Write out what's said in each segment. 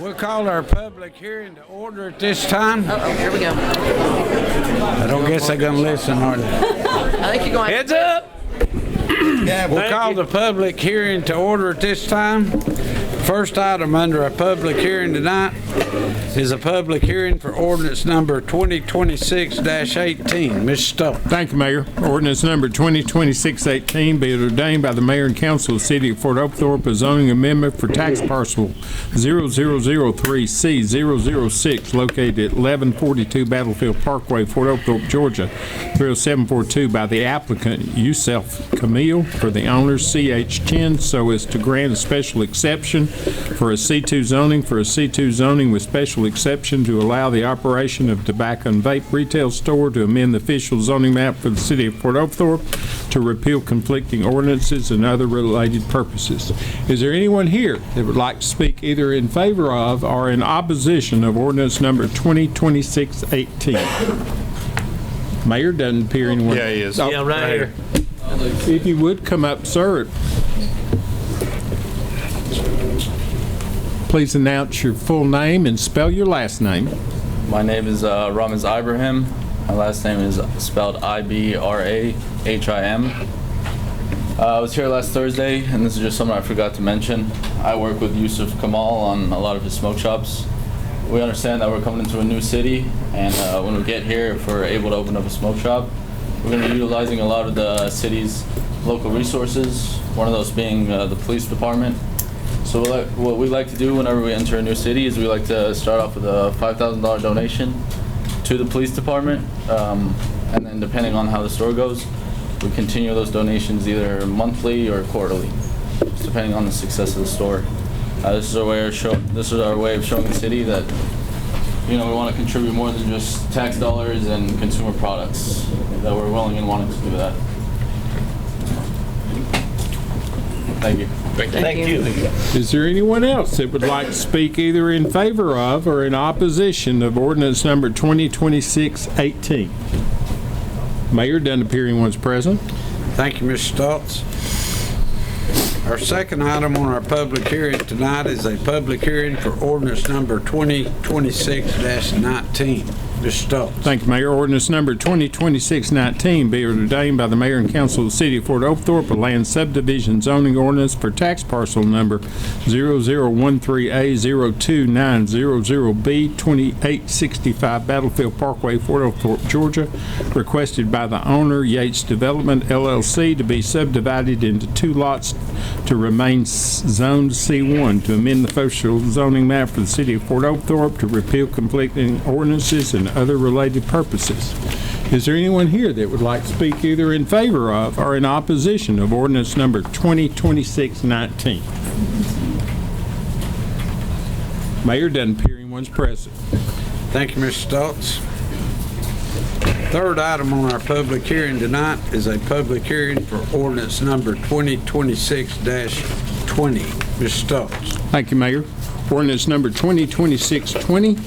We'll call our public hearing to order at this time. Oh, here we go. I don't guess they're gonna listen, are they? I think you're going. Heads up! We'll call the public hearing to order at this time. First item under a public hearing tonight is a public hearing for ordinance number 2026-18. Mr. Stoll. Thank you, Mayor. Ordinance number 2026-18 be it ordained by the Mayor and Council of the City of Fort Oglethorpe, a zoning amendment for tax parcel 0003C006 located at 1142 Battlefield Parkway, Fort Oglethorpe, Georgia, 30742 by the applicant Yusef Camille for the owner C.H. Chin so as to grant a special exception for a C2 zoning with special exception to allow the operation of tobacco and vape retail store, to amend the official zoning map for the City of Fort Oglethorpe, to repeal conflicting ordinances and other related purposes. Is there anyone here that would like to speak either in favor of or in opposition of ordinance number 2026-18? Mayor doesn't appear anyone. Yeah, he is. Oh, Yeah, right here. If you would come up, sir. Please announce your full name and spell your last name. My name is Ramez Ibrahim. My last name is spelled Ibrahim. I was here last Thursday, and this is just something I forgot to mention. I work with Yusef Kamal on a lot of his smoke shops. We understand that we're coming into a new city, and when we get here, if we're able to open up a smoke shop, we're going to be utilizing a lot of the city's local resources, one of those being the police department. So what we like to do whenever we enter a new city is we like to start off with a $5,000 donation to the police department, and then depending on how the store goes, we continue those donations either monthly or quarterly, just depending on the success of the store. This is our way of showing the city that, you know, we want to contribute more than just tax dollars and consumer products, that we're willing and wanting to do that. Thank you. Thank you. Is there anyone else that would like to speak either in favor of or in opposition of ordinance number 2026-18? Mayor, doesn't appear anyone's present. Thank you, Mr. Stoltz. Our second item on our public hearing tonight is a public hearing for ordinance number 2026-19. Mr. Stoltz. Thank you, Mayor. Ordinance number 2026-19 be ordained by the Mayor and Council of the City of Fort Oglethorpe, a land subdivision zoning ordinance for tax parcel number 0013A02900B 2865 Battlefield Parkway, Fort Oglethorpe, Georgia, requested by the owner Yates Development LLC to be subdivided into two lots to remain zoned C1, to amend the official zoning map for the City of Fort Oglethorpe, to repeal conflicting ordinances and other related purposes. Is there anyone here that would like to speak either in favor of or in opposition of ordinance number 2026-19? Mayor, doesn't appear anyone's present. Thank you, Mr. Stoltz. Third item on our public hearing tonight is a public hearing for ordinance number 2026-20. Mr. Stoltz. Thank you, Mayor. Ordinance number 2026-20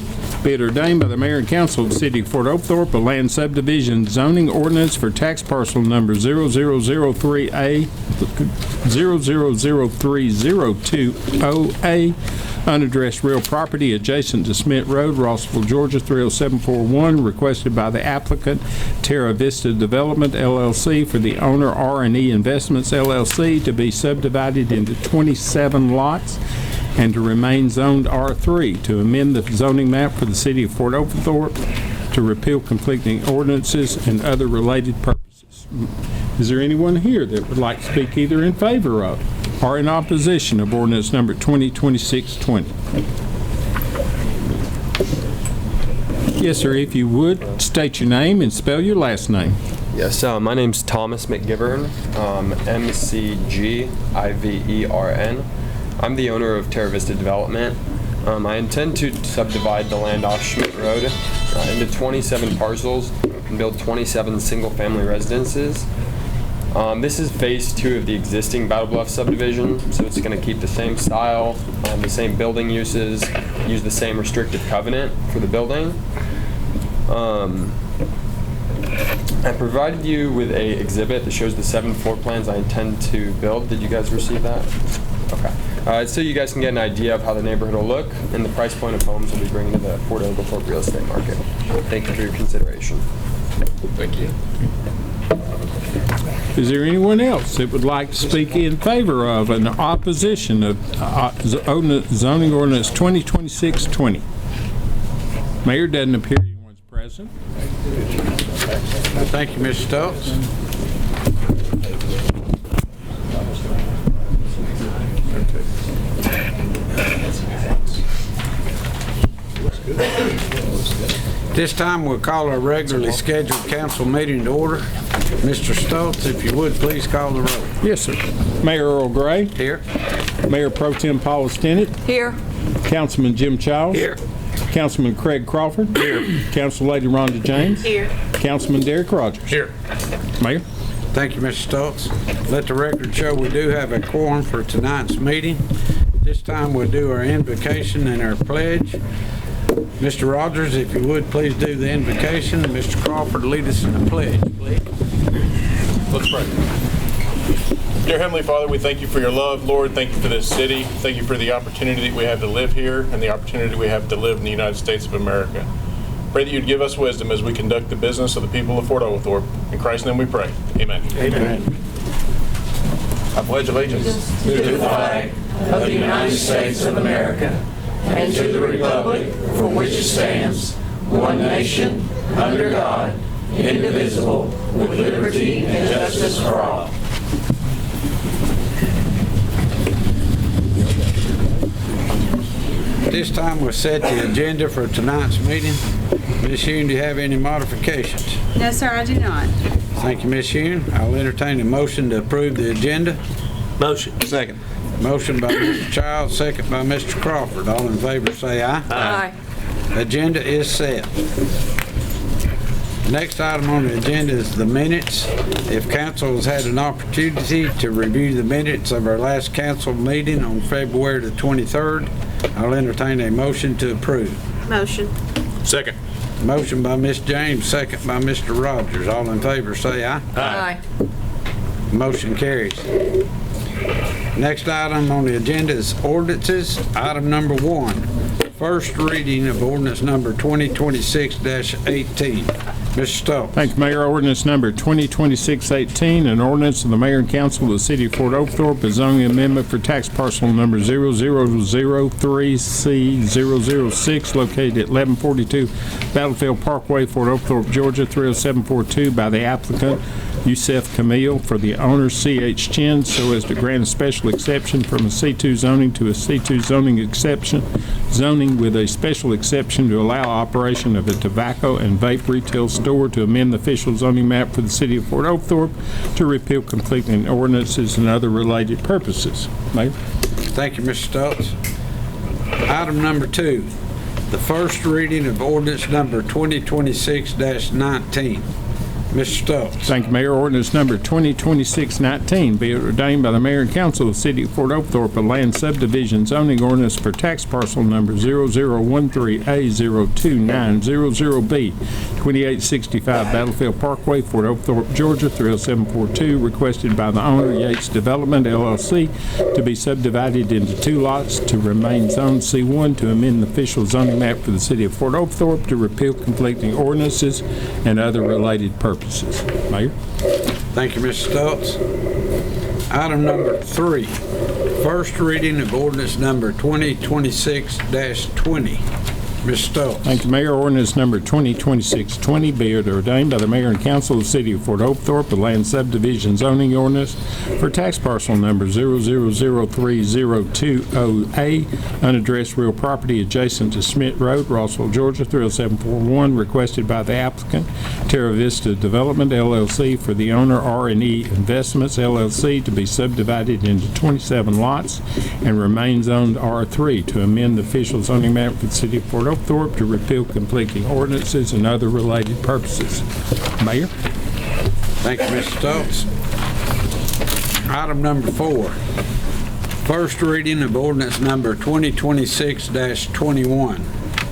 be it ordained by the Mayor and Council of the City of Fort Oglethorpe, a land subdivision zoning ordinance for tax parcel number 00033020A, unaddressed real property adjacent to Smith Road, Rossville, Georgia, 30741, requested by the applicant Terra Vista Development, LLC, for the owner R&E Investments, LLC, to be subdivided into 27 lots and to remain zoned R3, to amend the zoning map for the City of Fort Oglethorpe, to repeal conflicting ordinances and other related purposes. Is there anyone here that would like to speak either in favor of or in opposition of ordinance number 2026-20? Yes, sir. If you would, state your name and spell your last name. Yes, my name's Thomas McGivern, McGivern. I'm the owner of Terra Vista Development. I intend to subdivide the land off Schmidt Road into 27 parcels and build 27 single-family residences. This is phase 2 of the existing Battle Bluff subdivision, so it's going to keep the same style, the same building uses, use the same restrictive covenant for the building. I provided you with a exhibit that shows the 7 floor plans I intend to build. Did you guys receive that? Okay. So you guys can get an idea of how the neighborhood will look and the price point of homes we'll be bringing to the Port Oglethorpe real estate market. Thank you for your consideration. Thank you. Is there anyone else that would like to speak in favor of an opposition of zoning ordinance 2026-20? Mayor, doesn't appear anyone's present. Thank you, Mr. Stokes. This time we'll call our regularly scheduled council meeting to order. Mr. Stoltz, if you would, please call the roll. Yes, sir. Mayor Earl Gray. Here. Mayor Pro Tem Paula Stennett. Here. Councilman Jim Childs. Here. Councilman Craig Crawford. Here. Council Lady Rhonda James. Here. Councilman Derek Rogers. Here. Mayor. Thank you, Mr. Stoltz. Let the record show we do have a quorum for tonight's meeting. This time we'll do our invocation and our pledge. Mr. Rogers, if you would, please do the invocation. Mr. Crawford, lead us in the pledge, please. Let's pray. Dear Heavenly Father, we thank you for your love. Lord, thank you for this city. Thank you for the opportunity that we have to live here and the opportunity we have to live in the United States of America. Pray that you'd give us wisdom as we conduct the business of the people of Fort Oglethorpe. In Christ's name we pray. Amen. Amen. I pledge allegiance to the flag of the United States of America and to the republic for which it stands, one nation, under God, indivisible, with liberty and justice for all. This time we'll set the agenda for tonight's meeting. Ms. Hune, do you have any modifications? No, sir, I do not. Thank you, Ms. Hune. I'll entertain a motion to approve the agenda. Motion. Second. Motion by Mr. Childs, second by Mr. Crawford. All in favor say aye. Aye. Agenda is set. Next item on the agenda is the minutes. If council has had an opportunity to review the minutes of our last council meeting on February the 23rd, I'll entertain a motion to approve. Motion. Second. Motion by Ms. James, second by Mr. Rogers. All in favor say aye. Aye. Motion carries. Next item on the agenda is ordinances. Item number 1, first reading of ordinance number 2026-18. Mr. Stokes. Thank you, Mayor. Ordinance number 2026-18, an ordinance of the Mayor and Council of the City of Fort Oglethorpe, a zoning amendment for tax parcel number 0003C006, located at 1142 Battlefield Parkway, Fort Oglethorpe, Georgia, 30742, by the applicant Yusef Camille for the owner C.H. Chin, so as to grant a special exception from a C2 zoning to a C2 zoning exception, zoning with a special exception to allow operation of a tobacco and vape retail store, to amend the official zoning map for the city of Fort Oglethorpe, to repeal conflicting ordinances and other related purposes. Mayor? Thank you, Mr. Stokes. Item number 2, the first reading of ordinance number 2026-19. Mr. Stokes. Thank you, Mayor. Ordinance number 2026-19, be it ordained by the Mayor and Council of the City of Fort Oglethorpe, a land subdivision zoning ordinance for tax parcel number 0013A02900B, 2865 Battlefield Parkway, Fort Oglethorpe, Georgia, 30742, requested by the owner, Yates Development, LLC, to be subdivided into 2 lots to remain Zone C1, to amend the official zoning map for the City of Fort Oglethorpe, to repeal conflicting ordinances and other related purposes. Mayor? Thank you, Mr. Stokes. Item number 3, first reading of ordinance number 2026-20. Mr. Stokes. Thank you, Mayor. Ordinance number 2026-20, be it ordained by the Mayor and Council of the City of Fort Oglethorpe, a land subdivision zoning ordinance for tax parcel number 000302A, unaddressed real property adjacent to Smith Road, Rossville, Georgia, 30741, requested by the applicant, Terra Vista Development, LLC, for the owner, R&E Investments, LLC, to be subdivided into 27 lots and remain zoned R3, to amend the official zoning map for the City of Fort Oglethorpe, to repeal conflicting ordinances and other related purposes. Mayor? Thank you, Mr. Stokes. Item number 4, first reading of ordinance number 2026-21.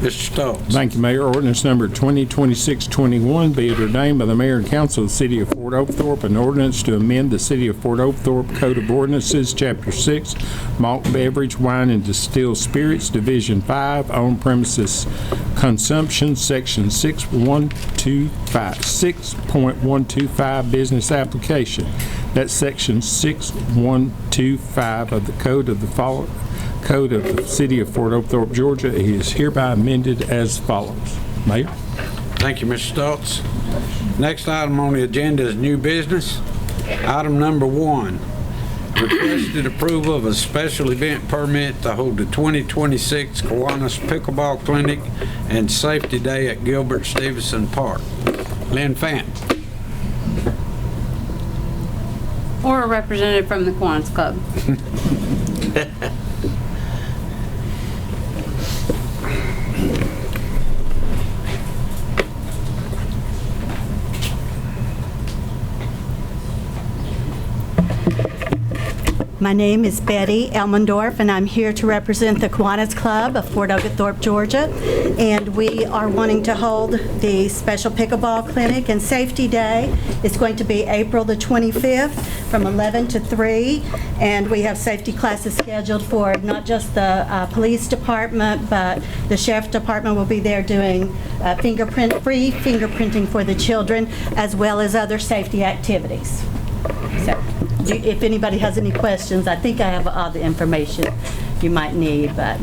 Mr. Stoltz. Thank you, Mayor. Ordinance number 2026-21, be it ordained by the Mayor and Council of the City of Fort Oglethorpe, an ordinance to amend the City of Fort Oglethorpe Code of Ordinances, Chapter 6, Malt Beverage, Wine, and Distilled Spirits, Division 5, On-Premises Consumption, Section 6.125, Business Application. That's Section 6125 of the Code of the City of Fort Oglethorpe, Georgia. It is hereby amended as follows. Mayor? Thank you, Mr. Stoltz. Next item on the agenda is new business. Item number 1, requested approval of a special event permit to hold the 2026 Kiwanis Pickleball Clinic and Safety Day at Gilbert Stevenson Park. Lynn Fant. Or a representative from the Kiwanis Club. My name is Betty Elmendorf, and I'm here to represent the Kiwanis Club of Fort Oglethorpe, Georgia. And we are wanting to hold the special pickleball clinic and safety day. It's going to be April the 25th from 11 to 3. And we have safety classes scheduled for not just the police department, but the sheriff department will be there doing free fingerprinting for the children, as well as other safety activities. So, if anybody has any questions, I think I have all the information you might need, but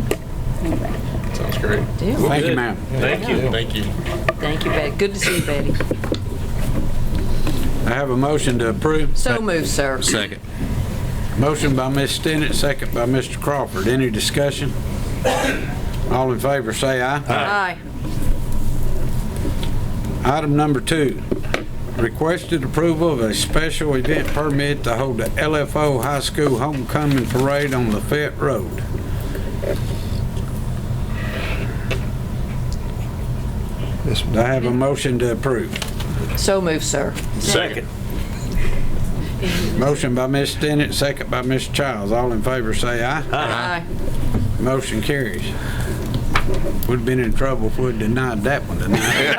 anyway. Sounds great. Thank you, ma'am. Thank you. Thank you. Thank you, Betty. Good to see you, Betty. I have a motion to approve. So moved, sir. Second. Motion by Ms. Stinnett, second by Mr. Crawford. Any discussion? All in favor say aye. Aye. Item number 2, requested approval of a special event permit to hold the LFO High School Homecoming Parade on Lafayette Road. Do I have a motion to approve? So moved, sir. Second. Motion by Ms. Stinnett, second by Mr. Childs. All in favor say aye. Aye. Motion carries. We'd have been in trouble if we'd denied that one tonight.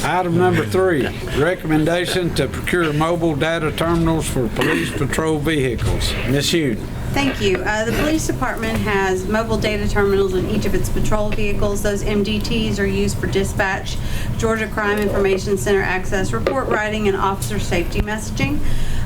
Item number 3, recommendation to procure mobile data terminals for police patrol vehicles. Ms. Hune. Thank you. The police department has mobile data terminals in each of its patrol vehicles. Those MDTs are used for dispatch, Georgia Crime Information Center access, report writing, and officer safety messaging.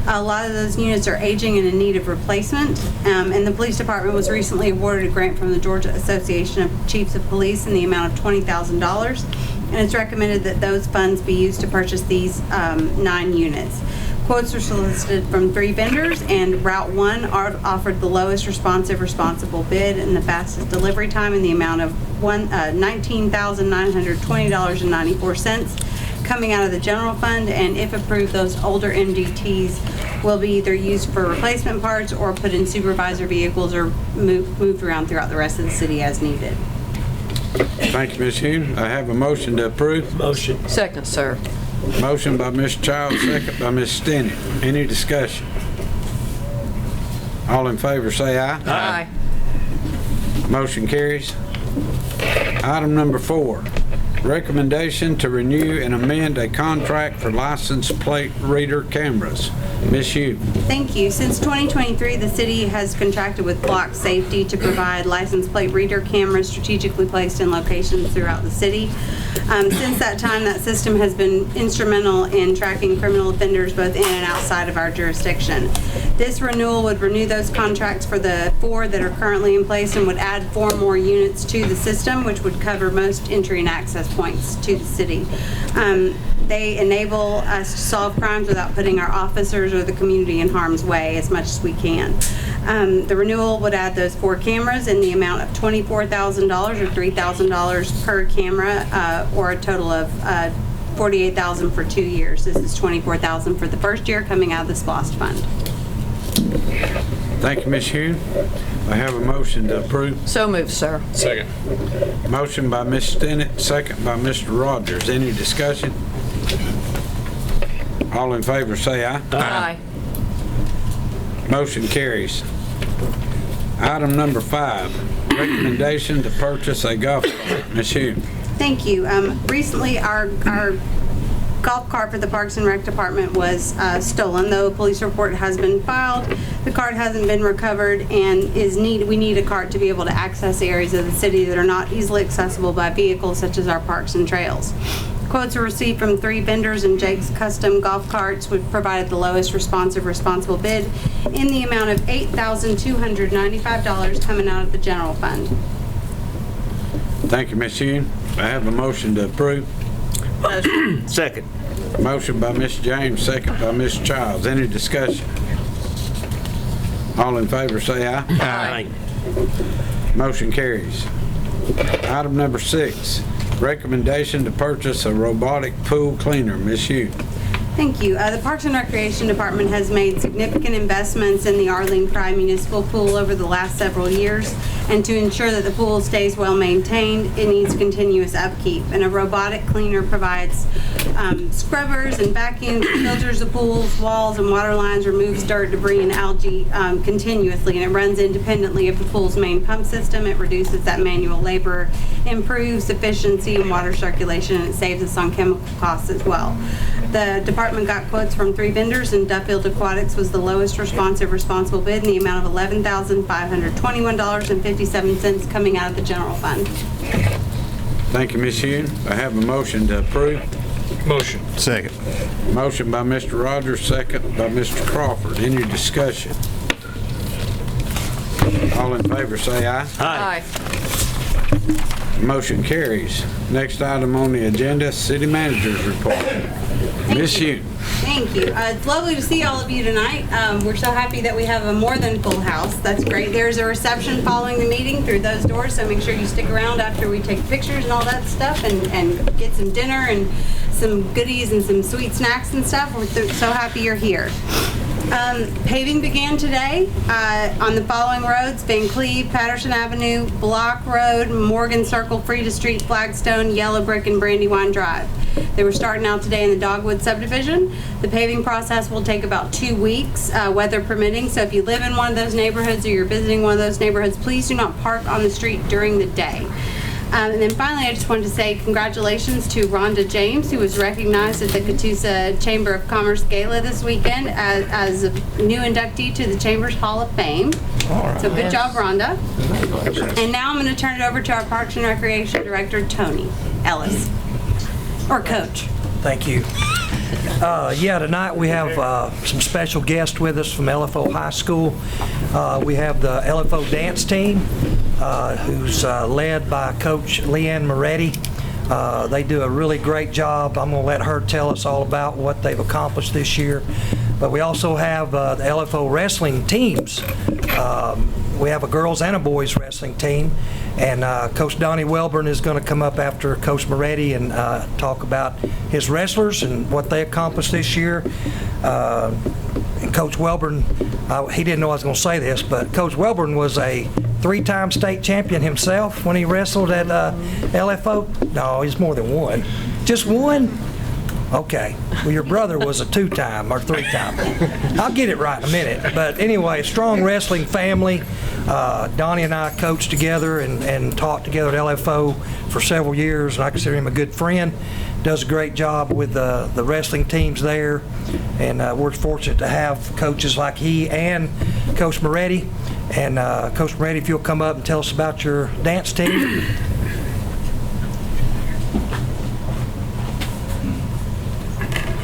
A lot of those units are aging and in need of replacement, and the police department was recently awarded a grant from the Georgia Association of Chiefs of Police in the amount of $20,000, and it's recommended that those funds be used to purchase these 9 units. Quotes were solicited from 3 vendors, and Route 1 offered the lowest responsible bid and the fastest delivery time in the amount of $19,920.94 coming out of the general fund, and if approved, those older MDTs will be either used for replacement parts or put in supervisor vehicles or moved around throughout the rest of the city as needed. Thank you, Ms. Hune. I have a motion to approve. Motion. Second, sir. Motion by Mr. Childs, second by Ms. Stinnett. Any discussion? All in favor say aye. Aye. Motion carries. Item number 4, recommendation to renew and amend a contract for license plate reader cameras. Ms. Hugh. Thank you. Since 2023, the city has contracted with Block Safety to provide license plate reader cameras strategically placed in locations throughout the city. Since that time, that system has been instrumental in tracking criminal offenders both in and outside of our jurisdiction. This renewal would renew those contracts for the 4 that are currently in place and would add 4 more units to the system, which would cover most entry and access points to the city. They enable us to solve crimes without putting our officers or the community in harm's way as much as we can. The renewal would add those 4 cameras in the amount of $24,000 or $3,000 per camera, or a total of $48,000 for 2 years. This is $24,000 for the first year coming out of the SPLOST fund. Thank you, Ms. Hugh. I have a motion to approve. So moved, sir. Second. Motion by Ms. Stinnett, second by Mr. Rogers. Any discussion? All in favor say aye. Aye. Motion carries. Item number 5, recommendation to purchase a golf cart. Ms. Hughes. Thank you. Recently, our golf cart for the Parks and Rec Department was stolen. Though a police report has been filed, the cart hasn't been recovered and we need a cart to be able to access areas of the city that are not easily accessible by vehicles such as our parks and trails. Quotes were received from 3 vendors, and Jake's Custom Golf Carts would provide the lowest responsible bid in the amount of $8,295 coming out of the general fund. Thank you, Ms. Hughes. I have a motion to approve. Second. Motion by Ms. James, second by Ms. Childs. Any discussion? All in favor say aye. Aye. Motion carries. Item number 6, recommendation to purchase a robotic pool cleaner. Ms. Hughes. Thank you. The Parks and Recreation Department has made significant investments in the Arlene Pry Municipal Pool over the last several years, and to ensure that the pool stays well maintained, it needs continuous upkeep. And a robotic cleaner provides scrubbers and vacuums, filters the pool's walls and water lines, removes dirt, debris, and algae continuously, and it runs independently of the pool's main pump system. It reduces that manual labor, improves efficiency and water circulation, and it saves us on chemical costs as well. The department got quotes from 3 vendors, and Duffield Aquatics was the lowest responsible bid in the amount of $11,521.57 coming out of the general fund. Thank you, Ms. Hughes. I have a motion to approve. Motion. Second. Motion by Mr. Rogers, second by Mr. Crawford. Any discussion? All in favor say aye. Aye. Motion carries. Next item on the agenda, City Manager's Report. Ms. Hughes. Thank you. It's lovely to see all of you tonight. We're so happy that we have a more than full house. That's great. There's a reception following the meeting through those doors, so make sure you stick around after we take pictures and all that stuff, and get some dinner and some goodies and some sweet snacks and stuff. We're so happy you're here. Paving began today on the following roads: Van Cleve, Patterson Avenue, Block Road, Morgan Circle, Frida Street, Flagstone, Yellow Brick, and Brandywine Drive. They were starting out today in the Dogwood subdivision. The paving process will take about 2 weeks, weather permitting. So if you live in one of those neighborhoods or you're visiting one of those neighborhoods, please do not park on the street during the day. And then finally, I just wanted to say congratulations to Rhonda James, who was recognized at the Catoosa Chamber of Commerce Gala this weekend as a new inductee to the Chamber's Hall of Fame. So good job, Rhonda. And now I'm going to turn it over to our Parks and Recreation Director, Tony Ellis, or Coach. Thank you. Tonight we have some special guests with us from LFO High School. We have the LFO dance team, who's led by Coach Leanne Moretti. They do a really great job. I'm going to let her tell us all about what they've accomplished this year. But we also have the LFO wrestling teams. We have a girls and a boys wrestling team, and Coach Donnie Welburn is going to come up after Coach Moretti and talk about his wrestlers and what they accomplished this year. And Coach Welburn, he didn't know I was going to say this, but Coach Welburn was a 3-time state champion himself when he wrestled at LFO. No, he's more than one. Just one? Okay. Well, your brother was a 2-time or 3-time. I'll get it right in a minute. But anyway, strong wrestling family. Donnie and I coached together and taught together at LFO for several years, and I consider him a good friend. Does a great job with the wrestling teams there, and we're fortunate to have coaches like he and Coach Moretti. And Coach Moretti, if you'll come up and tell us about your dance team.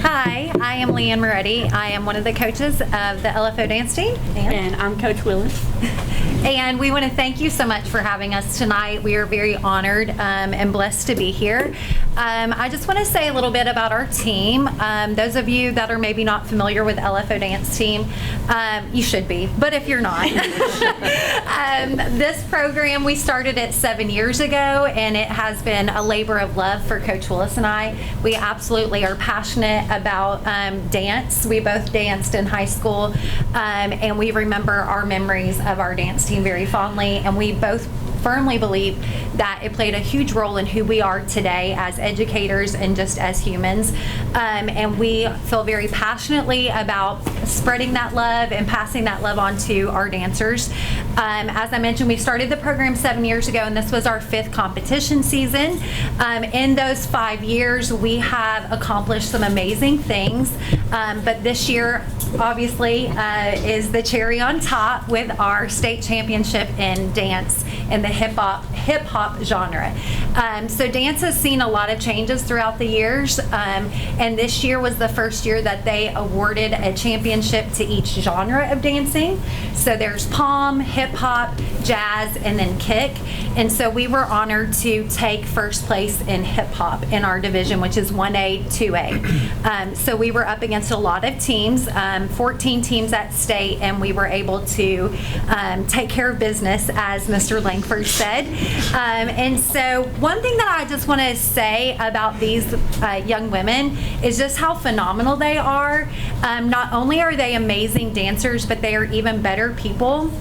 Hi, I am Leanne Moretti. I am one of the coaches of the LFO dance team. And I'm Coach Willis. And we want to thank you so much for having us tonight. We are very honored and blessed to be here. I just want to say a little bit about our team. Those of you that are maybe not familiar with LFO dance team, you should be, but if you're not. This program, we started it 7 years ago, and it has been a labor of love for Coach Willis and I. We absolutely are passionate about dance. We both danced in high school, and we remember our memories of our dance team very fondly, and we both firmly believe that it played a huge role in who we are today as educators and just as humans. And we feel very passionately about spreading that love and passing that love on to our dancers. As I mentioned, we started the program 7 years ago, and this was our 5th competition season. In those 5 years, we have accomplished some amazing things, but this year, obviously, is the cherry on top with our state championship in dance in the hip hop genre. So dance has seen a lot of changes throughout the years, and this year was the first year that they awarded a championship to each genre of dancing. So there's pom, hip hop, jazz, and then kick. And so we were honored to take first place in hip hop in our division, which is 1A, 2A. So we were up against a lot of teams, 14 teams at state, and we were able to take care of business, as Mr. Langford said. And so one thing that I just want to say about these young women is just how phenomenal they are. Not only are they amazing dancers, but they are even better people.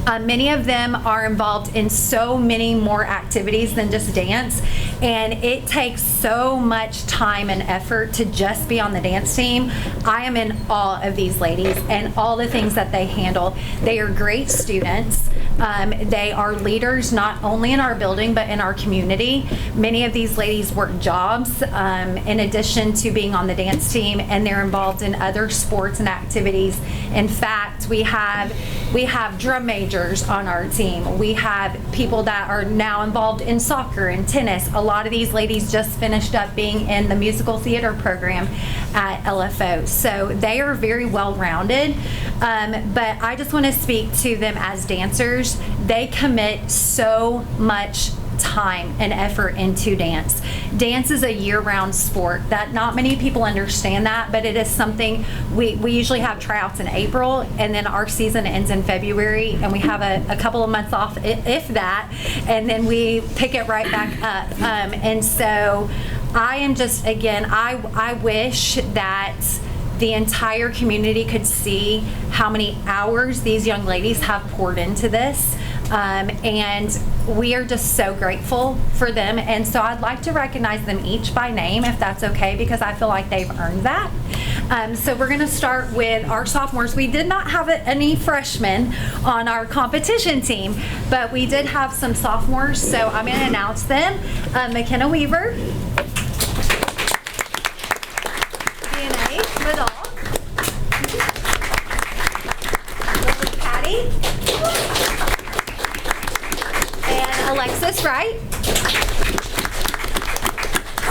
Many of them are involved in so many more activities than just dance, and it takes so much time and effort to just be on the dance team. I am in awe of these ladies and all the things that they handle. They are great students. They are leaders not only in our building but in our community. Many of these ladies work jobs in addition to being on the dance team, and they're involved in other sports and activities. In fact, we have drum majors on our team. We have people that are now involved in soccer and tennis. A lot of these ladies just finished up being in the musical theater program at LFO. So they are very well-rounded. But I just want to speak to them as dancers. They commit so much time and effort into dance. Dance is a year-round sport. That not many people understand that, but it is something we usually have tryouts in April, and then our season ends in February, and we have a couple of months off, if that, and then we pick it right back up. And so I am just, again, I wish that the entire community could see how many hours these young ladies have poured into this. And we are just so grateful for them. And so I'd like to recognize them each by name, if that's okay, because I feel like they've earned that. So we're going to start with our sophomores. We did not have any freshmen on our competition team, but we did have some sophomores. So I'm going to announce them. McKenna Weaver. DNA Vidal. Lily Patty. Alexis Wright.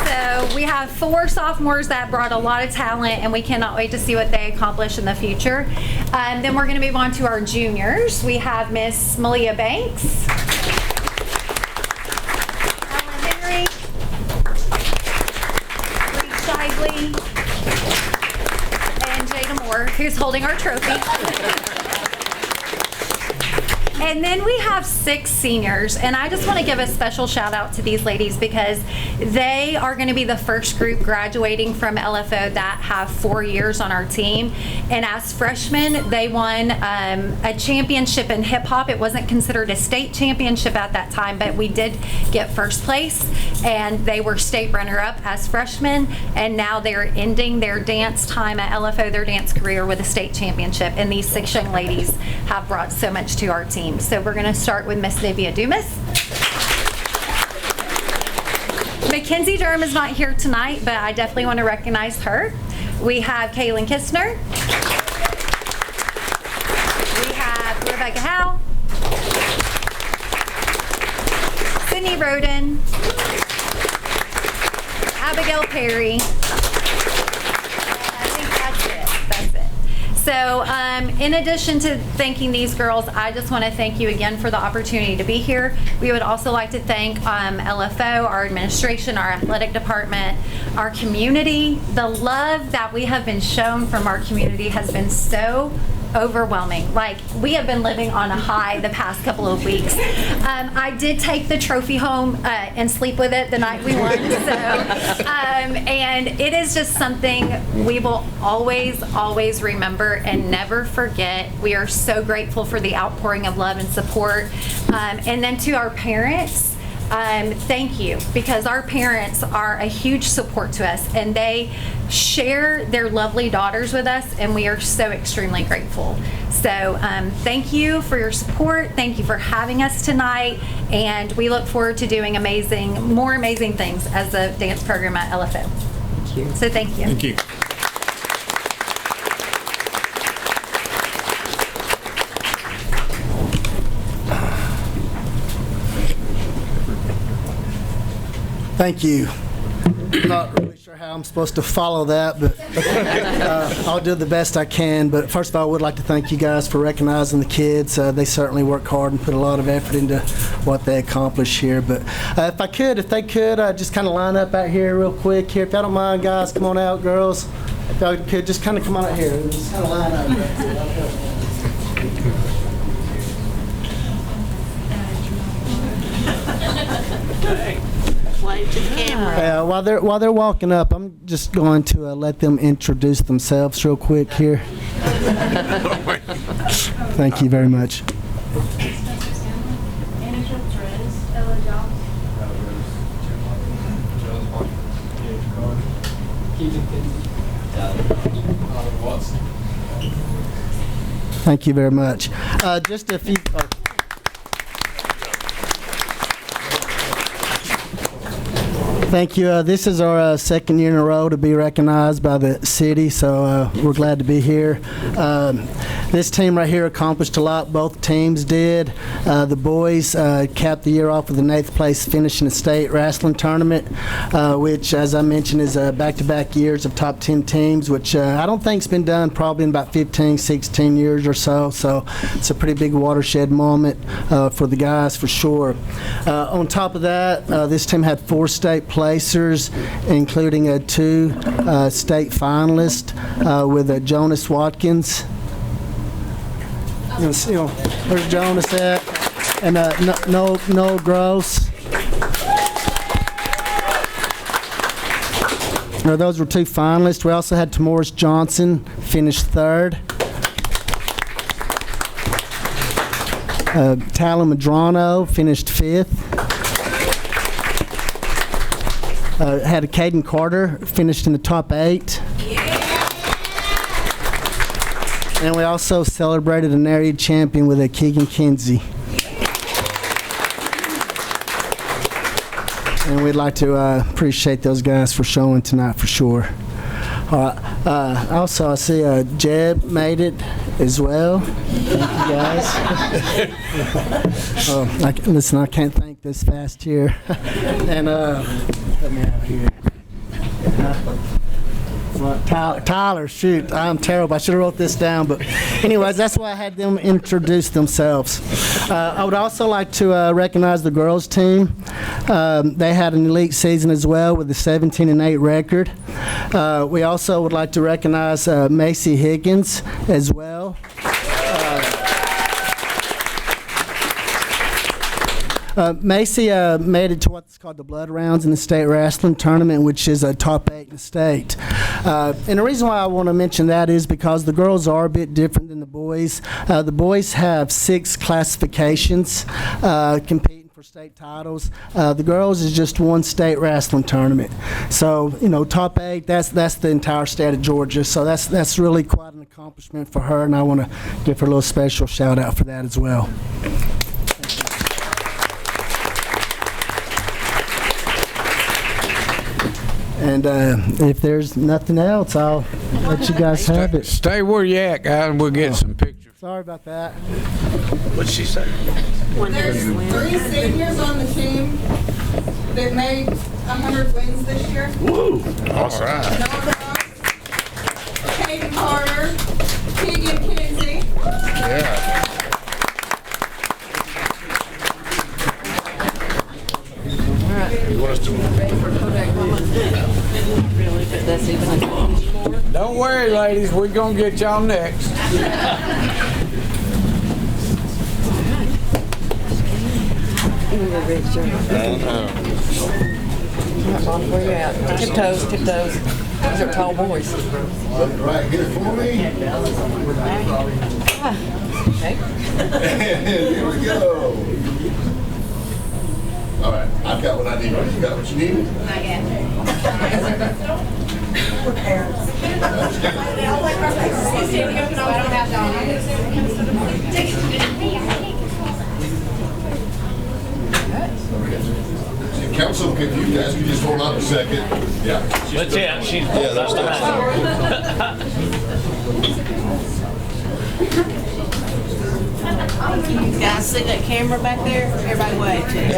So we have 4 sophomores that brought a lot of talent, and we cannot wait to see what they accomplish in the future. Then we're going to move on to our juniors. We have Miss Malia Banks, Ellen Henry, Reed Shively, and Jada Moore, who's holding our trophy. And then we have 6 seniors, and I just want to give a special shout out to these ladies because they are going to be the first group graduating from LFO that have 4 years on our team. And as freshmen, they won a championship in hip hop. It wasn't considered a state championship at that time, but we did get first place, and they were state runner-up as freshmen. And now they're ending their dance time at LFO, their dance career, with a state championship. And these 6 young ladies have brought so much to our team. So we're going to start with Miss Livia Dumas. Mackenzie Durham is not here tonight, but I definitely want to recognize her. We have Kaylin Kistner. We have Rebecca Howe. Sydney Roden. Abigail Perry. I think that's it. So in addition to thanking these girls, I just want to thank you again for the opportunity to be here. We would also like to thank LFO, our administration, our athletic department, our community. The love that we have been shown from our community has been so overwhelming. Like, we have been living on a high the past couple of weeks. I did take the trophy home and sleep with it the night we won. So, and it is just something we will always remember and never forget. We are so grateful for the outpouring of love and support. And then to our parents, thank you, because our parents are a huge support to us, and they share their lovely daughters with us, and we are so extremely grateful. So thank you for your support. Thank you for having us tonight, and we look forward to doing more amazing things as a dance program at LFO. Thank you. So thank you. Thank you. Thank you. I'm not really sure how I'm supposed to follow that, but I'll do the best I can. But first of all, I would like to thank you guys for recognizing the kids. They certainly work hard and put a lot of effort into what they accomplish here. But if they could, just kind of line up out here real quick here. If y'all don't mind, guys, come on out, girls. If y'all could, just kind of come on out here. Just kind of line up. Wave to the camera. While they're walking up, I'm just going to let them introduce themselves real quick here. Thank you very much. Thank you very much. Just a few. Thank you. This is our second year in a row to be recognized by the city, so we're glad to be here. This team right here accomplished a lot. Both teams did. The boys capped the year off with an 8th place finish in the state wrestling tournament, which, as I mentioned, is back-to-back years of top 10 teams, which I don't think's been done probably in about 15, 16 years or so. So it's a pretty big watershed moment for the guys, for sure. On top of that, this team had 4 state placers, including 2 state finalists with Jonas Watkins. Where's Jonas at? And Noel Gross. Those were 2 finalists. We also had Tamoris Johnson finish 3rd. Tyler Madrano finished 5th. Had a Caden Carter finished in the top 8. And we also celebrated an area champion with a Keegan Kinsey. And we'd like to appreciate those guys for showing tonight for sure. Also, I see Jeb made it as well. Thank you guys. Listen, I can't think this fast here. And help me out here. Tyler, shoot, I'm terrible. I should have wrote this down, but anyways, that's why I had them introduce themselves. I would also like to recognize the girls team. They had an elite season as well with a 17-8 record. We also would like to recognize Macy Higgins as well. Macy made it to what's called the blood rounds in the state wrestling tournament, which is a top 8 in the state. And the reason why I want to mention that is because the girls are a bit different than the boys. The boys have 6 classifications competing for state titles. The girls is just 1 state wrestling tournament. So, top 8, that's the entire state of Georgia. So that's really quite an accomplishment for her, and I want to give her a little special shout out for that as well. And if there's nothing else, I'll let you guys have it. Stay where you at, guys, and we'll get some pictures. Sorry about that. What'd she say? There's 3 seniors on the team that made 100 wins this year. Woo! All right. Caden Carter, Keegan Kinsey. Yeah. Don't worry, ladies, we're gonna get y'all next. Where you at? Tiptoes, tiptoes. These are tall boys. Right here for me. Okay. Here we go. All right, I've got what I need. You got what you need? Not yet. Council, could you guys could just hold on a second? Yeah. But yeah, she's that's You guys see that camera back there? Everybody wave to it.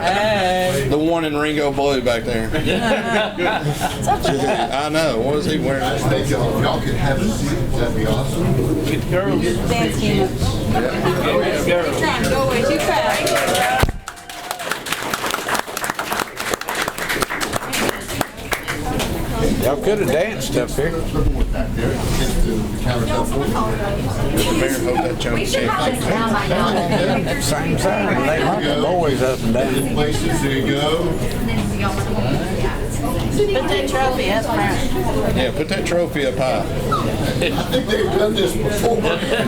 Hey. The one in Ringo Blue back there. I know. What is he wearing? I think y'all could have a seat. That'd be awesome. good girl. Dance team. Good girl. Trying to go way too fast. Y'all could have danced up here. We should have this down by now. Same side. They like the boys up and down. Places, there you go. Put that trophy up front. Yeah, put that trophy up high. I think they've done this before. Here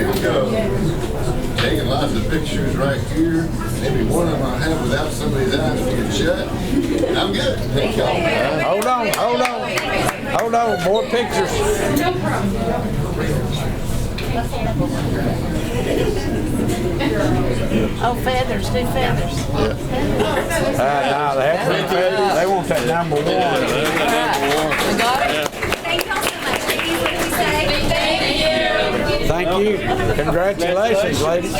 we go. Taking lots of pictures right here. Maybe one of them I have without somebody's eyes being shut. I'm good. Thank y'all. Hold on, hold on. Hold on, more pictures. Oh, feathers, do feathers. No, they have to, they want that number one. We got it? Thank y'all so much, ladies. What did we say? Thank you. Thank you. Congratulations, ladies.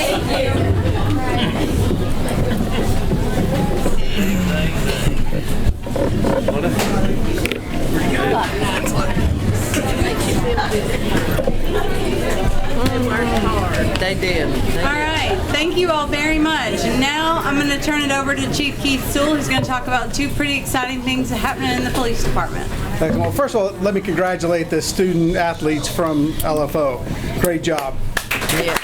They did. All right, thank you all very much. And now I'm going to turn it over to Chief Keith Sewell, who's going to talk about two pretty exciting things happening in the police department. Thanks. Well, first of all, let me congratulate the student athletes from LFO. Great job. Yeah.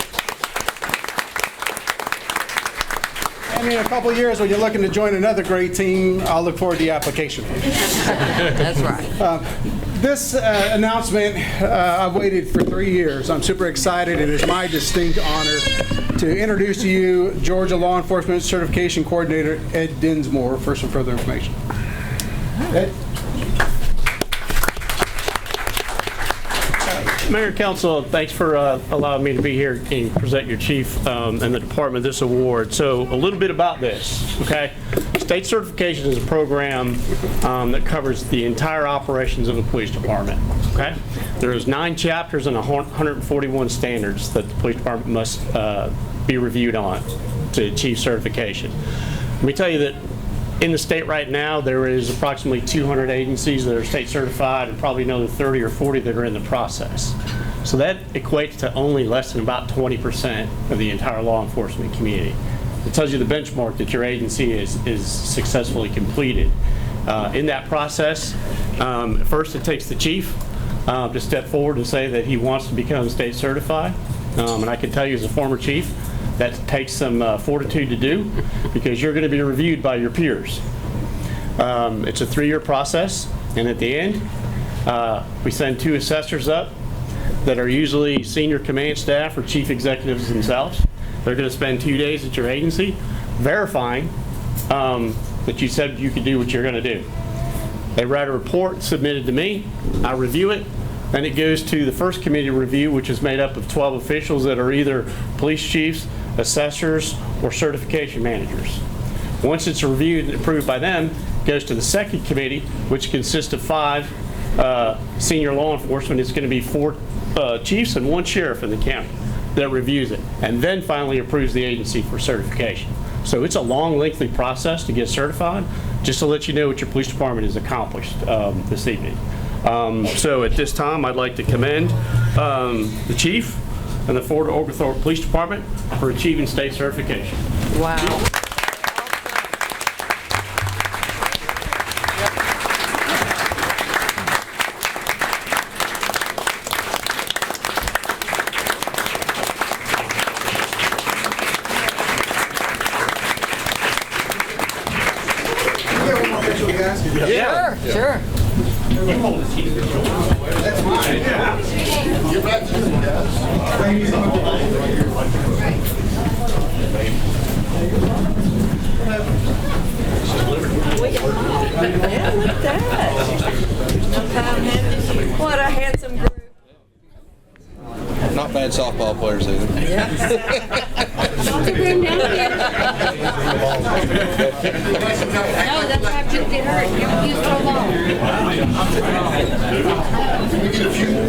And in a couple of years, when you're looking to join another great team, I'll look forward to the application. That's right. This announcement, I've waited for 3 years. I'm super excited. It is my distinct honor to introduce to you Georgia Law Enforcement Certification Coordinator Ed Dinsmore for some further information. Ed? Mayor and Council, thanks for allowing me to be here and present your chief and the department this award. So a little bit about this, okay? State certification is a program that covers the entire operations of the police department, okay? There's 9 chapters and 141 standards that the police department must be reviewed on to achieve certification. Let me tell you that in the state right now, there is approximately 200 agencies that are state certified and probably another 30 or 40 that are in the process. So that equates to only less than about 20% of the entire law enforcement community. It tells you the benchmark that your agency is successfully completed. In that process, first it takes the chief to step forward and say that he wants to become state certified. And I can tell you as a former chief, that takes some fortitude to do because you're going to be reviewed by your peers. It's a 3-year process, and at the end, we send 2 assessors up that are usually senior command staff or chief executives themselves. They're going to spend 2 days at your agency verifying that you said you could do what you're going to do. They write a report submitted to me, I review it, then it goes to the first committee review, which is made up of 12 officials that are either police chiefs, assessors, or certification managers. Once it's reviewed and approved by them, it goes to the second committee, which consists of 5 senior law enforcement. It's going to be 4 chiefs and 1 sheriff in the county that reviews it, and then finally approves the agency for certification. So it's a long, lengthy process to get certified, just to let you know what your police department has accomplished this evening. So at this time, I'd like to commend the chief and the Fort Oglethorpe Police Department for achieving state certification. Wow. Sure. That's mine. Get back to you guys. Yeah, look at that. What a handsome group. Not bad softball players either. Yeah. No, that's why I took the hurt. You so long. Can we get a few more?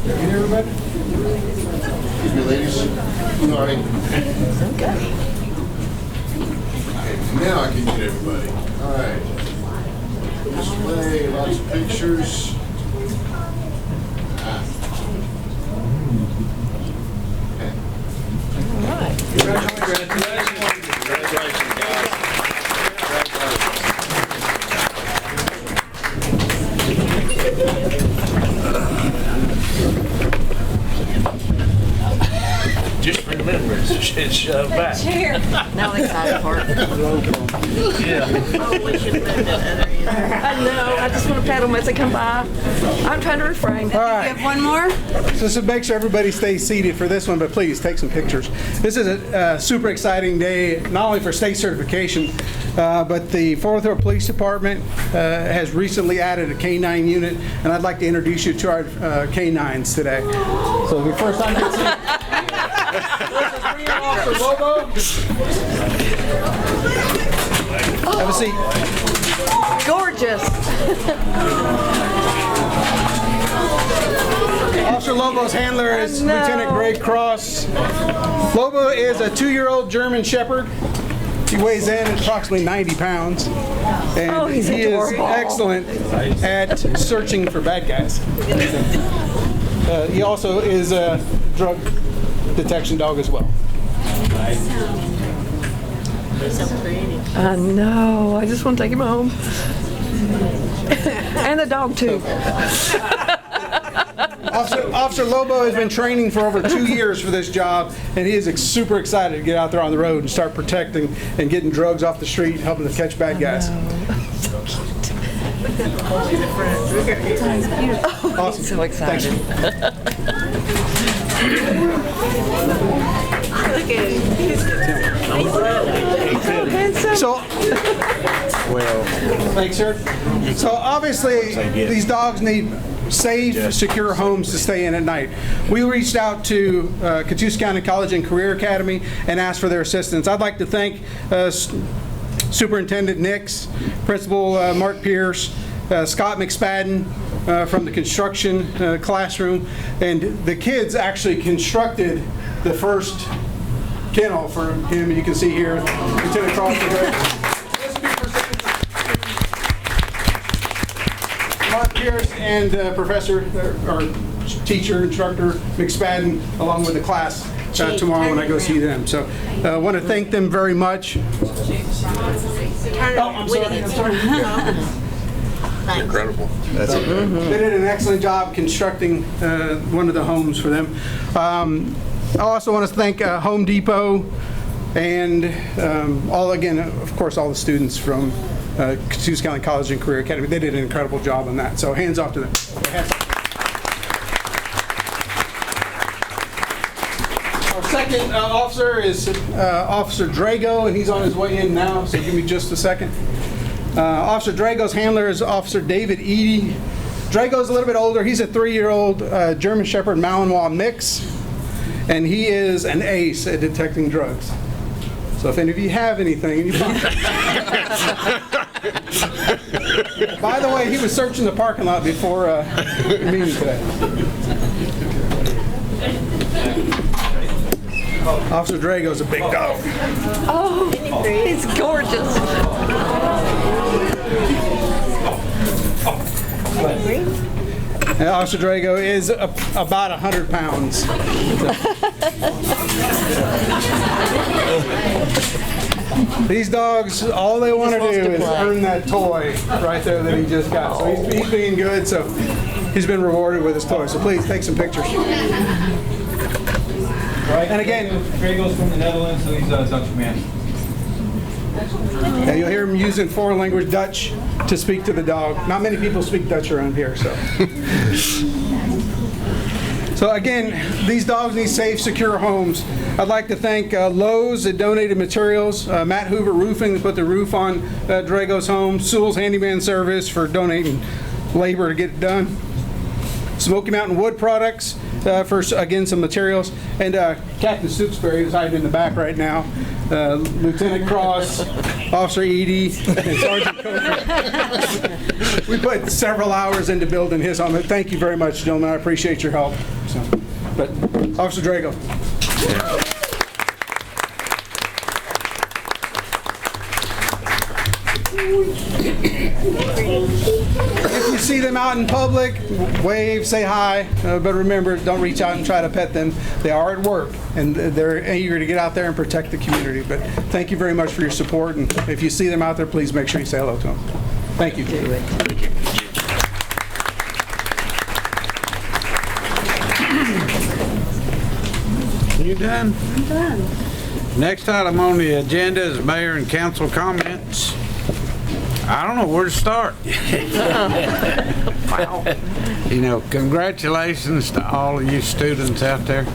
Everybody? Excuse me, ladies. Sorry. Okay. Now I can get everybody. All right. Display, lots of pictures. All right. Just remember, it's shoved back. Chair. Now the exciting part. I know. I just want to pat them as they come by. I'm trying to refrain. All right. You have one more? So make sure everybody stays seated for this one, but please take some pictures. This is a super exciting day, not only for state certification, but the Fort Oglethorpe Police Department has recently added a K-9 unit, and I'd like to introduce you to our K-9s today. So the first time you see Officer Lobo. Have a seat. Gorgeous. Officer Lobo's handler is Lieutenant Greg Cross. Lobo is a 2-year-old German Shepherd. He weighs in at approximately 90 pounds. And he's he is adorable. excellent at searching for bad guys. He also is a drug detection dog as well. I know. I just want to take him home. And the dog, too. Officer Lobo has been training for over 2 years for this job, and he is super excited to get out there on the road and start protecting and getting drugs off the street, helping to catch bad guys. So cute. Awesome. So excited. Look at him. He's so handsome. So, thanks, sir. So obviously, these dogs need safe, secure homes to stay in at night. We reached out to Catoosa County College and Career Academy and asked for their assistance. I'd like to thank Superintendent Nix, Principal Mark Pierce, Scott McSpadden from the construction classroom, and the kids actually constructed the first kennel for him. You can see here, Lieutenant Cross. Mark Pierce and Professor, or teacher, instructor McSpadden, along with the class tomorrow when I go see them. So I want to thank them very much. I'm sorry. Incredible. That's it. They did an excellent job constructing one of the homes for them. I also want to thank Home Depot and of course, all the students from Catoosa County College and Career Academy. They did an incredible job on that. So hands off to them. Our second officer is Officer Drago, and he's on his way in now, so give me just a second. Officer Drago's handler is Officer David Eady. Drago's a little bit older. He's a 3-year-old German Shepherd Malinois mix, and he is an ace at detecting drugs. So if any of you have anything, by the way, he was searching the parking lot before the meeting today. Officer Drago's a big dog. Oh, he's gorgeous. And Officer Drago is about 100 pounds. These dogs, all they want to do is earn that toy right there that he just got. So he's being good, so he's been rewarded with his toy. So please take some pictures. And again, Drago's from the Netherlands, so he's a Dutch man. yeah, you'll hear him using foreign language Dutch to speak to the dog. Not many people speak Dutch around here, so. So again, these dogs need safe, secure homes. I'd like to thank Lowe's that donated materials, Matt Hoover Roofing that put the roof on Drago's home, Sewell's Handyman Service for donating labor to get it done, Smoky Mountain Wood Products for, again, some materials, and Captain Stooksbury is hiding in the back right now, Lieutenant Cross, Officer Edie, and Sergeant Coker. We put several hours into building his home. Thank you very much, gentlemen. I appreciate your help. So, but Officer Drago. If you see them out in public, wave, say hi, but remember, don't reach out and try to pet them. They are at work, and they're eager to get out there and protect the community. But thank you very much for your support, and if you see them out there, please make sure you say hello to them. Thank you. You done? I'm done. Next item on the agenda is mayor and council comments. I don't know where to start. Wow. You know, congratulations to all of you students out there.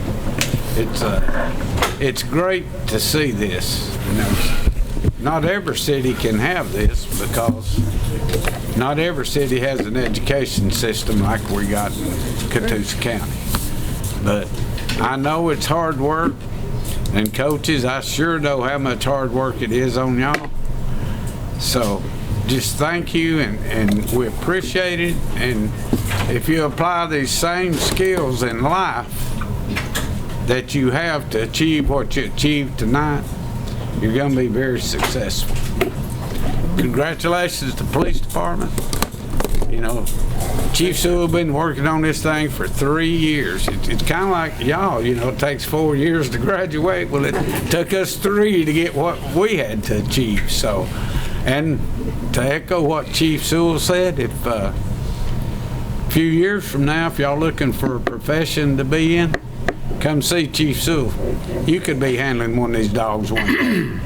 It's great to see this. You know, not every city can have this because not every city has an education system like we got in Catoosa County. But I know it's hard work, and coaches, I sure know how much hard work it is on y'all. So just thank you, and we appreciate it. And if you apply these same skills in life that you have to achieve what you achieved tonight, you're going to be very successful. Congratulations to the police department. You know, Chief Sewell been working on this thing for 3 years. It's kind of like y'all, you know, it takes 4 years to graduate. Well, it took us 3 to get what we had to achieve. So, and to echo what Chief Sewell said, if a few years from now, if y'all looking for a profession to be in, come see Chief Sewell. You could be handling one of these dogs one day.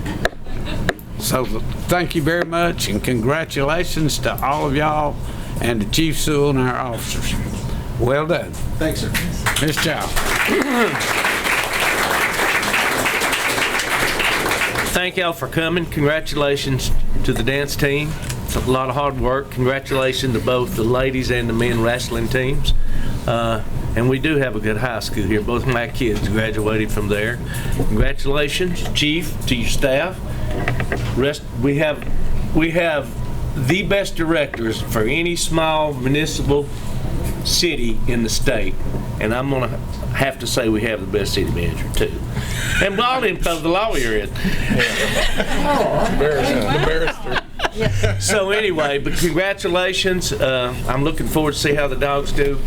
So thank you very much, and congratulations to all of y'all and to Chief Sewell and our officers. Well done. Thanks, sir. Ms. Chow. Thank y'all for coming. Congratulations to the dance team. It's a lot of hard work. Congratulations to both the ladies and the men wrestling teams. And we do have a good high school here. Both of my kids graduated from there. Congratulations, Chief, to your staff. We have the best directors for any small municipal city in the state, and I'm gonna have to say we have the best city manager too. And Baldwin, because the lawyer is. Embarrassed. So anyway, but congratulations. I'm looking forward to see how the dogs do.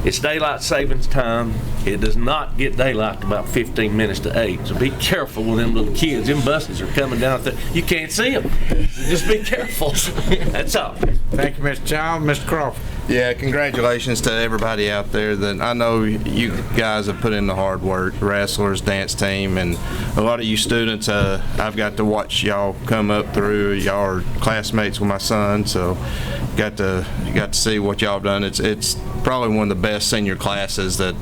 It's daylight savings time. It does not get daylight about 15 minutes to 8. So be careful with them little kids. Them buses are coming down there. You can't see them. So just be careful. That's all. Thank you, Mr. Child. Mr. Crawford. Yeah, congratulations to everybody out there. That I know you guys have put in the hard work, wrestlers, dance team, and a lot of you students. I've got to watch y'all come up through. Y'all are classmates with my son, so got to see what y'all have done. It's probably one of the best senior classes that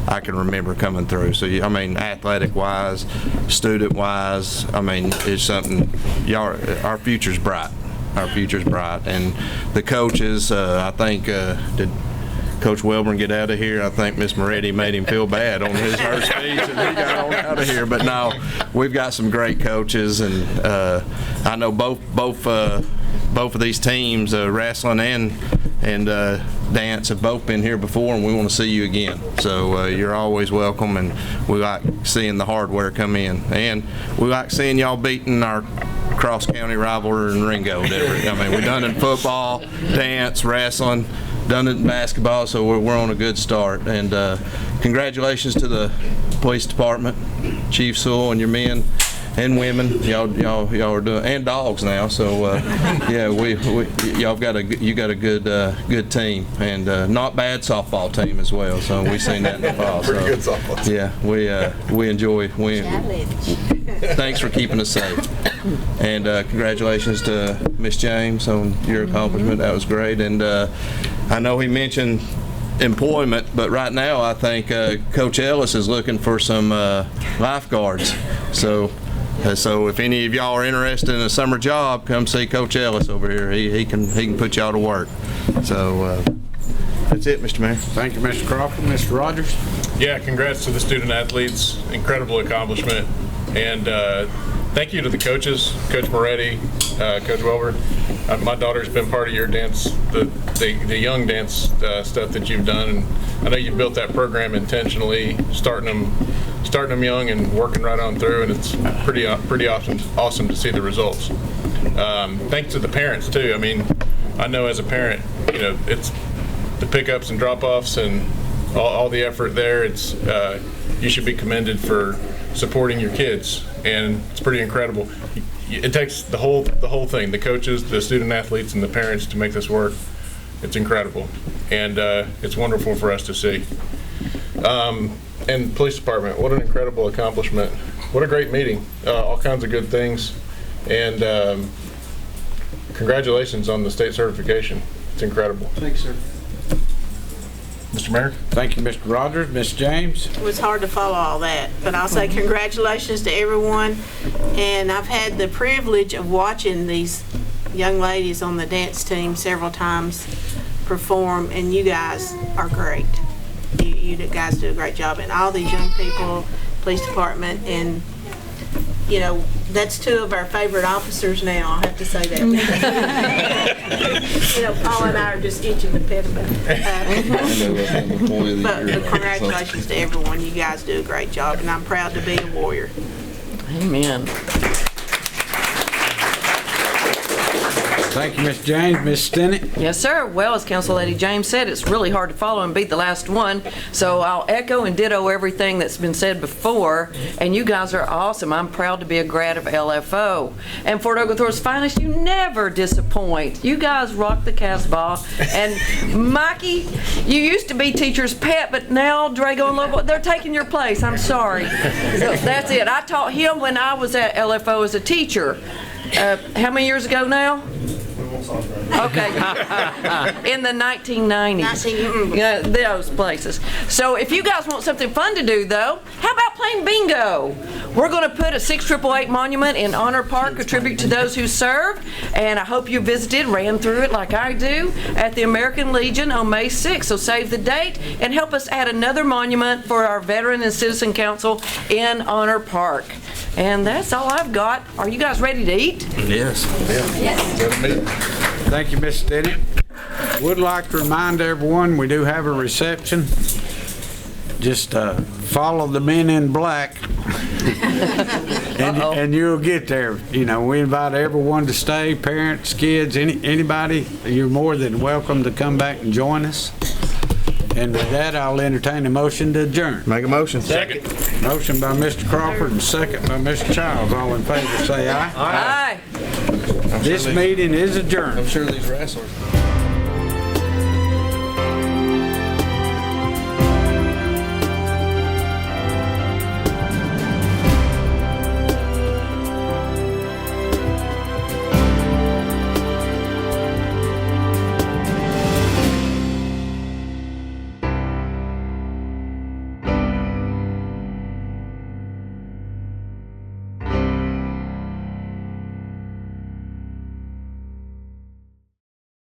I can remember coming through. So I mean, athletic-wise, student-wise, I mean, it's something. Y'all, our future's bright. Our future's bright, and the coaches. I think did Coach Welborn get out of here? I think Miss Moretti made him feel bad on her speech, and he got on out of here. But no, we've got some great coaches, and I know both of these teams, wrestling and dance, have both been here before, and we want to see you again. So you're always welcome, and we like seeing the hardware come in, and we like seeing y'all beating our cross-county rival in Ringo. I mean, we've done it in football, dance, wrestling, done it in basketball, so we're on a good start. And congratulations to the police department, Chief Sewell and your men. and women. Y'all are doing, and dogs now. So yeah, y'all got a good team, and not bad softball team as well. So we've seen that in the fall. Pretty so, good softball team. Yeah, we enjoy. Thanks for keeping us safe, and congratulations to Miss James on your accomplishment. That was great, and I know he mentioned employment, but right now I think Coach Ellis is looking for some lifeguards. So if any of y'all are interested in a summer job, come see Coach Ellis over here. He can put y'all to work. So that's it, Mr. Mayor. Thank you, Mr. Crawford. Mr. Rogers? Yeah, congrats to the student athletes. Incredible accomplishment. And thank you to the coaches, Coach Moretti, Coach Welber. My daughter's been part of your dance, the young dance stuff that you've done. And I know you built that program intentionally, starting them young and working right on through. And it's pretty awesome to see the results. Thanks to the parents too. I mean, I know as a parent, it's the pickups and drop-offs and all the effort there. It's you should be commended for supporting your kids, and it's pretty incredible. It takes the whole thing, the coaches, the student athletes, and the parents to make this work. It's incredible, and it's wonderful for us to see. And the police department, what an incredible accomplishment. What a great meeting. All kinds of good things, and congratulations on the state certification. It's incredible. Thanks, sir. Mr. Mayor? Thank you, Mr. Rogers. Ms. James? It was hard to follow all that, but I'll say congratulations to everyone. And I've had the privilege of watching these young ladies on the dance team several times perform, and you guys are great. You guys do a great job, and all these young people, police department, and that's two of our favorite officers now. I have to say that. Paul and I are just itching the pediment. But congratulations to everyone. You guys do a great job, and I'm proud to be a Warrior. Amen. Thank you, Ms. James. Ms. Stinnett? Yes, sir. Well, as Council Lady James said, it's really hard to follow and beat the last one. So I'll echo and ditto everything that's been said before. And you guys are awesome. I'm proud to be a grad of LFO. And Fort Oglethorpe's finest, you never disappoint. You guys rock the Casbah. And Mikey, you used to be teacher's pet, but now Drago and Lobo, they're taking your place. I'm sorry. So that's it. I taught him when I was at LFO as a teacher. How many years ago now? Okay. In the 1990s. Yeah, those places. So if you guys want something fun to do, though, how about playing bingo? We're going to put a 6888 monument in Honor Park, a tribute to those who served, and I hope you visited, ran through it like I do, at the American Legion on May 6th. So save the date and help us add another monument for our Veteran and Citizen Council in Honor Park. And that's all I've got. Are you guys ready to eat? Yes. Thank you, Ms. Stinnett. Would like to remind everyone we do have a reception. Just follow the men in black and you'll get there. We invite everyone to stay, parents, kids, anybody. You're more than welcome to come back and join us. And with that, I'll entertain a motion to adjourn. Make a motion. Second. Motion by Mr. Crawford and second by Mr. Childs. All in favor say aye. Aye. This meeting is adjourned. I'm sure these wrestlers.